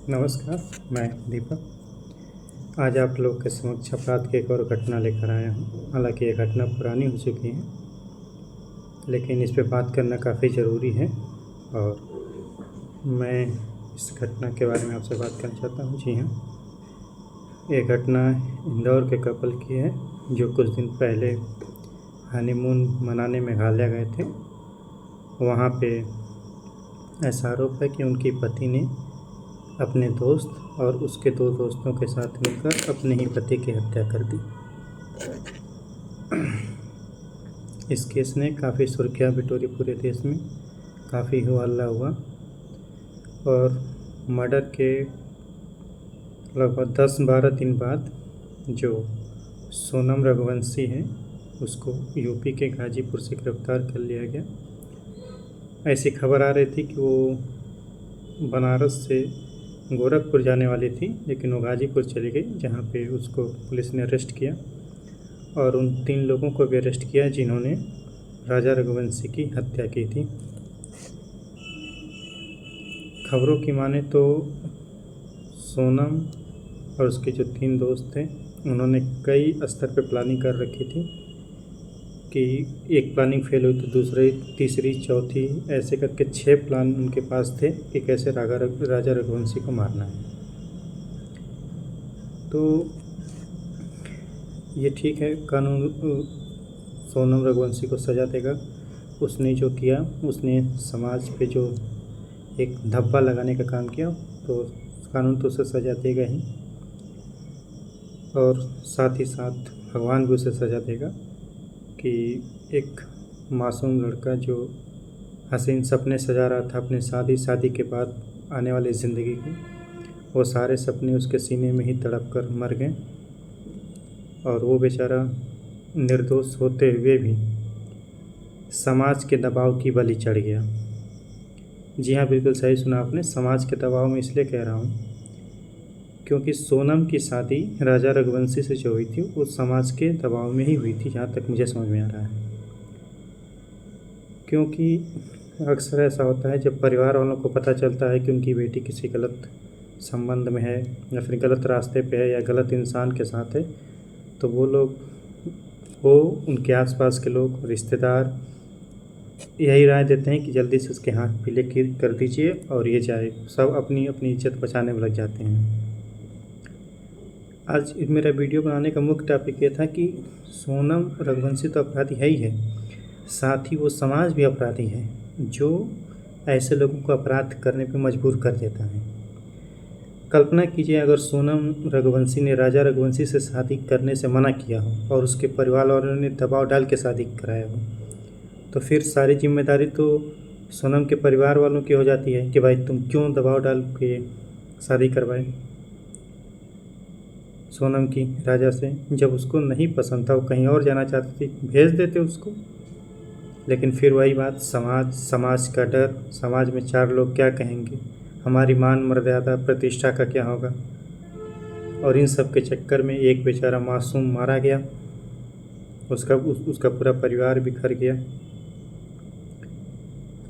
नमस्कार, मैं दीपक। आज आप लोग के समक्ष अपराध की एक और घटना लेकर आया हूँ। हालांकि ये घटना पुरानी हो चुकी है, लेकिन इस पे बात करना काफ़ी ज़रूरी है और मैं इस घटना के बारे में आपसे बात करना चाहता हूँ। जी हाँ, ये घटना इंदौर के कपल की है जो कुछ दिन पहले हनीमून मनाने मेघालय गए थे। वहाँ पे ऐसा आरोप है कि उनकी पति ने अपने दोस्त और उसके 2 दोस्तों के साथ मिलकर अपने ही पति की हत्या कर दी। इस केस ने काफ़ी सुर्खियाँ बिटोरी पूरे देश में, काफ़ी हो हल्ला हुआ और मर्डर के लगभग 10-12 दिन बाद जो सोनम रघुवंशी है उसको यूपी के गाजीपुर से गिरफ्तार कर लिया गया। ऐसी खबर आ रही थी कि वो बनारस से गोरखपुर जाने वाली थी, लेकिन वो गाजीपुर चली गई, जहाँ पे उसको पुलिस ने अरेस्ट किया और उन 3 लोगों को भी अरेस्ट किया जिन्होंने राजा रघुवंशी की हत्या की थी। खबरों की माने तो सोनम और उसके जो 3 दोस्त थे उन्होंने कई स्तर पे प्लानिंग कर रखी थी कि एक प्लानिंग फेल हुई तो दूसरी, तीसरी, चौथी, ऐसे करके 6 प्लान उनके पास थे कि कैसे राजा रघुवंशी को मारना है। तो ये ठीक है, कानून सोनम रघुवंशी को सज़ा देगा। उसने जो किया, उसने समाज पे जो एक धब्बा लगाने का काम किया, तो कानून तो उसे सज़ा देगा ही और साथ ही साथ भगवान भी उसे सज़ा देगा कि एक मासूम लड़का जो हसीन सपने सजा रहा था अपने शादी के बाद आने वाली ज़िंदगी के, वो सारे सपने उसके सीने में ही तड़प कर मर गए और वो बेचारा निर्दोष होते हुए भी समाज के दबाव की बलि चढ़ गया। जी हाँ, बिल्कुल सही सुना आपने। समाज के दबाव में इसलिए कह रहा हूँ क्योंकि सोनम की शादी राजा रघुवंशी से जो हुई थी वो समाज के दबाव में ही हुई थी, जहाँ तक मुझे समझ में आ रहा है। क्योंकि अक्सर ऐसा होता है जब परिवार वालों को पता चलता है कि उनकी बेटी किसी गलत संबंध में है या फिर गलत रास्ते पे है या गलत इंसान के साथ है, तो वो उनके आसपास के लोग, रिश्तेदार यही राय देते हैं कि जल्दी से उसके हाथ पीले कर दीजिए और ये जाए। सब अपनी अपनी इज्जत बचाने में लग जाते हैं। आज मेरा वीडियो बनाने का मुख्य टॉपिक ये था कि सोनम रघुवंशी तो अपराधी है ही है, साथ ही वो समाज भी अपराधी है जो ऐसे लोगों को अपराध करने पे मजबूर कर देता है। कल्पना कीजिए अगर सोनम रघुवंशी ने राजा रघुवंशी से शादी करने से मना किया हो और उसके परिवार वालों ने दबाव डाल के शादी कराया हो, तो फिर सारी जिम्मेदारी तो सोनम के परिवार वालों की हो जाती है कि भाई तुम क्यों दबाव डाल के शादी करवाए सोनम की राजा से। जब उसको नहीं पसंद था, वो कहीं और जाना चाहती थी, भेज देते उसको। लेकिन फिर वही बात, समाज का डर, समाज में 4 लोग क्या कहेंगे, हमारी मान मर्यादा प्रतिष्ठा का क्या होगा, और इन सब के चक्कर में एक बेचारा मासूम मारा गया, उसका पूरा परिवार बिखर गया।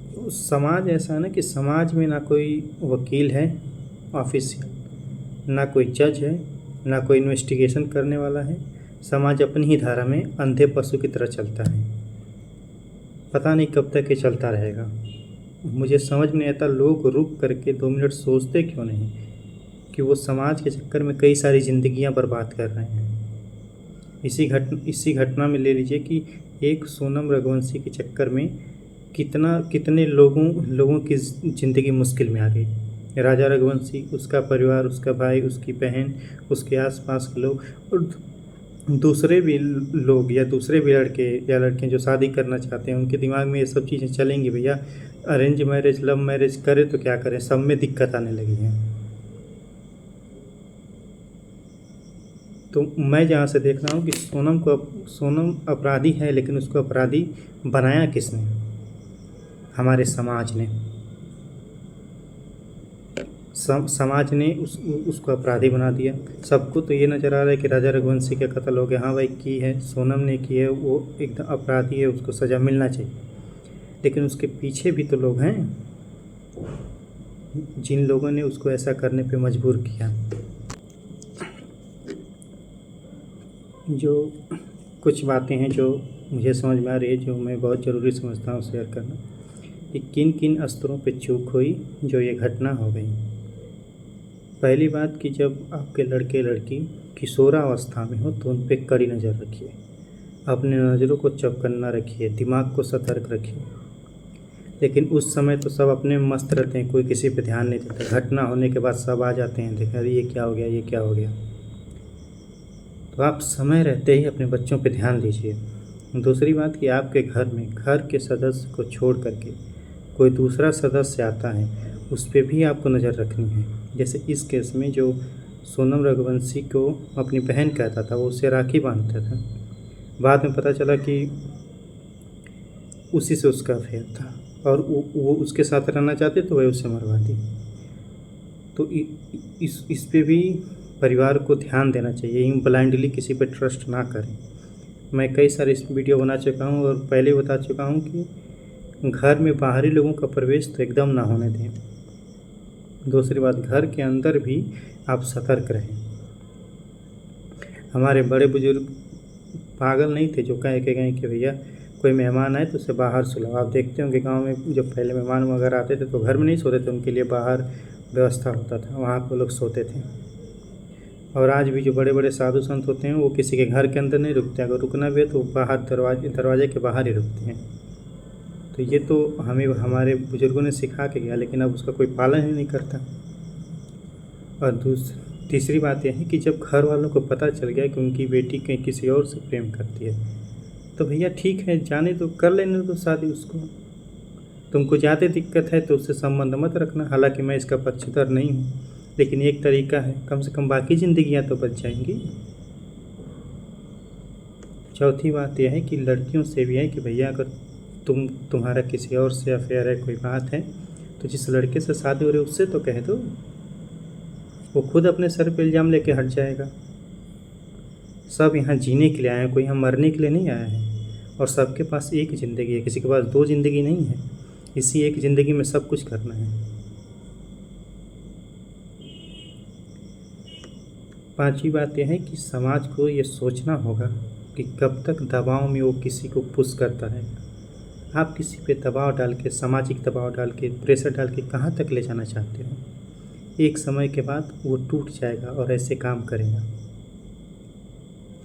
तो समाज ऐसा है ना कि समाज में ना कोई वकील है ऑफिशियल, ना कोई जज है, ना कोई इन्वेस्टिगेशन करने वाला है। समाज अपनी ही धारा में अंधे पशु की तरह चलता है। पता नहीं कब तक ये चलता रहेगा। मुझे समझ में नहीं आता लोग रुक करके 2 मिनट सोचते क्यों नहीं कि वो समाज के चक्कर में कई सारी ज़िंदगियां बर्बाद कर रहे हैं। इसी घटना में ले लीजिए कि एक सोनम रघुवंशी के चक्कर में कितने लोगों की ज़िंदगी मुश्किल में आ गई। राजा रघुवंशी, उसका परिवार, उसका भाई, उसकी बहन, उसके आसपास के लोग और दूसरे भी लोग या दूसरे भी लड़के या लड़कियां जो शादी करना चाहते हैं, उनके दिमाग में ये सब चीज़ें चलेंगी। भैया अरेंज मैरिज, लव मैरिज करें तो क्या करें, सब में दिक्कत आने लगी है। तो मैं जहाँ से देख रहा हूँ कि सोनम अपराधी है, लेकिन उसको अपराधी बनाया किसने? हमारे समाज ने। समाज ने उसको अपराधी बना दिया। सबको तो ये नज़र आ रहा है कि राजा रघुवंशी का कत्ल हो गया, हाँ भाई की है, सोनम ने की है, वो एकदम अपराधी है, उसको सज़ा मिलना चाहिए। लेकिन उसके पीछे भी तो लोग हैं जिन लोगों ने उसको ऐसा करने पे मजबूर किया। जो कुछ बातें हैं जो मुझे समझ में आ रही है, जो मैं बहुत ज़रूरी समझता हूँ शेयर करना, कि किन किन स्तरों पे चूक हुई जो ये घटना हो गई। पहली बात कि जब आपके लड़के लड़की किशोरावस्था में हो तो उन पे कड़ी नज़र रखिए, अपने नज़रों को चौकन्ना रखिए, दिमाग को सतर्क रखिए। लेकिन उस समय तो सब अपने में मस्त रहते हैं, कोई किसी पे ध्यान नहीं देता। घटना होने के बाद सब आ जाते हैं, देखा अरे ये क्या हो गया, ये क्या हो गया। तो आप समय रहते ही अपने बच्चों पे ध्यान दीजिए। दूसरी बात कि आपके घर में घर के सदस्य को छोड़ करके कोई दूसरा सदस्य आता है, उस पे भी आपको नज़र रखनी है। जैसे इस केस में जो सोनम रघुवंशी को अपनी बहन कहता था, वो उससे राखी बांधता था, बाद में पता चला कि उसी से उसका अफेयर था और वो उसके साथ रहना चाहते तो वह उसे मरवा दी। तो इस पे भी परिवार को ध्यान देना चाहिए, ब्लाइंडली किसी पे ट्रस्ट ना करें। मैं कई सारे इस वीडियो बना चुका हूँ और पहले बता चुका हूँ कि घर में बाहरी लोगों का प्रवेश तो एकदम ना होने दें। दूसरी बात, घर के अंदर भी आप सतर्क रहें। हमारे बड़े बुजुर्ग पागल नहीं थे जो कह के गए कि भैया कोई मेहमान आए तो उसे बाहर सुलाओ। आप देखते होंगे गांव में जब पहले मेहमान वगैरह आते थे तो घर में नहीं सोते थे, उनके लिए बाहर व्यवस्था होता था, वहाँ पे लोग सोते थे। और आज भी जो बड़े बड़े साधु संत होते हैं वो किसी के घर के अंदर नहीं रुकते, अगर रुकना भी है तो बाहर दरवाजे के बाहर ही रुकते हैं। तो ये तो हमें हमारे बुज़ुर्गों ने सिखा के गया, लेकिन अब उसका कोई पालन ही नहीं करता। और तीसरी बात यह है कि जब घर वालों को पता चल गया कि उनकी बेटी कहीं किसी और से प्रेम करती है, तो भैया ठीक है, जाने दो, कर लेने दो शादी उसको। तुमको ज़्यादा दिक्कत है तो उससे संबंध मत रखना। हालांकि मैं इसका पक्षधर नहीं हूँ, लेकिन एक तरीका है, कम से कम बाकी ज़िंदगियाँ तो बच जाएंगी। चौथी बात यह है कि लड़कियों से भी है कि भैया अगर तुम्हारा किसी और से अफेयर है, कोई बात है, तो जिस लड़के से शादी हो रही है उससे तो कह दो, वो खुद अपने सर पे इल्ज़ाम लेके हट जाएगा। सब यहाँ जीने के लिए आए हैं, कोई यहाँ मरने के लिए नहीं आया है। और सबके पास एक ज़िंदगी है, किसी के पास दो ज़िंदगी नहीं है। इसी एक ज़िंदगी में सब कुछ करना है। पांचवी बात यह है कि समाज को ये सोचना होगा कि कब तक दबाव में वो किसी को पुश करता रहेगा। आप किसी पे दबाव डाल के, सामाजिक दबाव डाल के, प्रेशर डाल के कहाँ तक ले जाना चाहते हो? एक समय के बाद वो टूट जाएगा और ऐसे काम करेगा।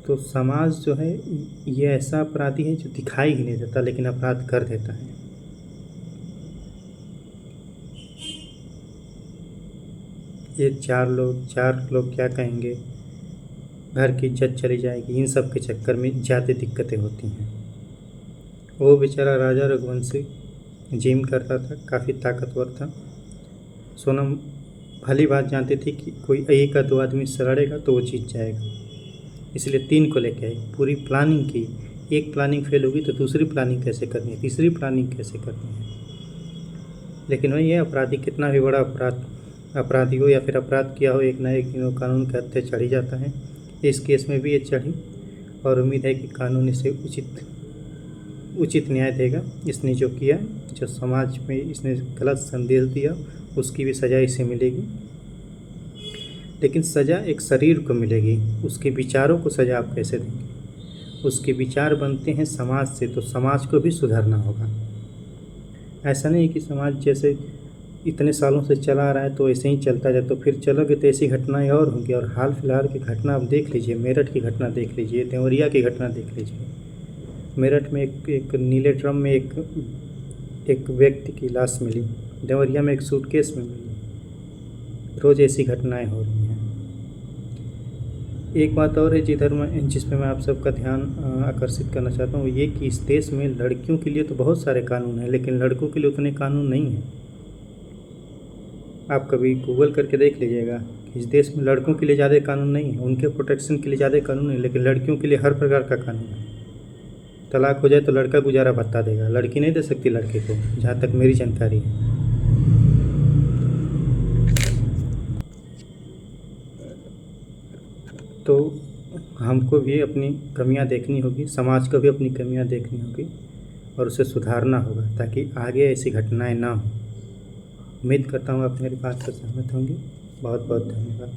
तो समाज जो है ये ऐसा अपराधी है जो दिखाई ही नहीं देता, लेकिन अपराध कर देता है। ये चार लोग क्या कहेंगे, घर की इज्जत चली जाएगी, इन सब के चक्कर में ज़्यादा दिक्कतें होती हैं। वो बेचारा राजा रघुवंशी जिम करता था, काफ़ी ताकतवर था। सोनम भली बात जानती थी कि कोई एक या दो आदमी से लड़ेगा तो वो जीत जाएगा, इसलिए 3 को लेके आई, पूरी प्लानिंग की। एक प्लानिंग फेल होगी तो दूसरी प्लानिंग कैसे करनी है, तीसरी प्लानिंग कैसे करनी है। लेकिन वही है, अपराधी कितना भी बड़ा अपराधी हो या फिर अपराध किया हो, एक ना एक दिन कानून के हत्थे चढ़ ही जाता है। इस केस में भी ये चढ़ी और उम्मीद है कि कानून इसे उचित न्याय देगा। इसने जो किया, जो समाज में इसने गलत संदेश दिया, उसकी भी सज़ा इसे मिलेगी। लेकिन सज़ा एक शरीर को मिलेगी, उसके विचारों को सज़ा आप कैसे देंगे? उसके विचार बनते हैं समाज से, तो समाज को भी सुधारना होगा। ऐसा नहीं कि समाज जैसे इतने सालों से चला आ रहा है तो ऐसे ही चलता जाए, तो फिर चलोगे तो ऐसी घटनाएं और होंगी। और हाल फिलहाल की घटना आप देख लीजिए, मेरठ की घटना देख लीजिए, देवरिया की घटना देख लीजिए। मेरठ में एक नीले ड्रम में एक व्यक्ति की लाश मिली, देवरिया में एक सूटकेस में मिली। रोज़ ऐसी घटनाएं हो रही हैं। एक बात और है जिस पे मैं आप सबका ध्यान आकर्षित करना चाहता हूँ, ये कि इस देश में लड़कियों के लिए तो बहुत सारे कानून हैं, लेकिन लड़कों के लिए उतने कानून नहीं हैं। आप कभी गूगल करके देख लीजिएगा, इस देश में लड़कों के लिए ज़्यादा कानून नहीं है, उनके प्रोटेक्शन के लिए ज़्यादा कानून है, लेकिन लड़कियों के लिए हर प्रकार का कानून है। तलाक हो जाए तो लड़का गुजारा भत्ता देगा, लड़की नहीं दे सकती लड़के को, जहाँ तक मेरी जानकारी है। तो हमको भी अपनी कमियां देखनी होगी, समाज को भी अपनी कमियां देखनी होगी और उसे सुधारना होगा, ताकि आगे ऐसी घटनाएं ना हो। उम्मीद करता हूँ आप मेरी बात से सहमत होंगे। बहुत बहुत धन्यवाद।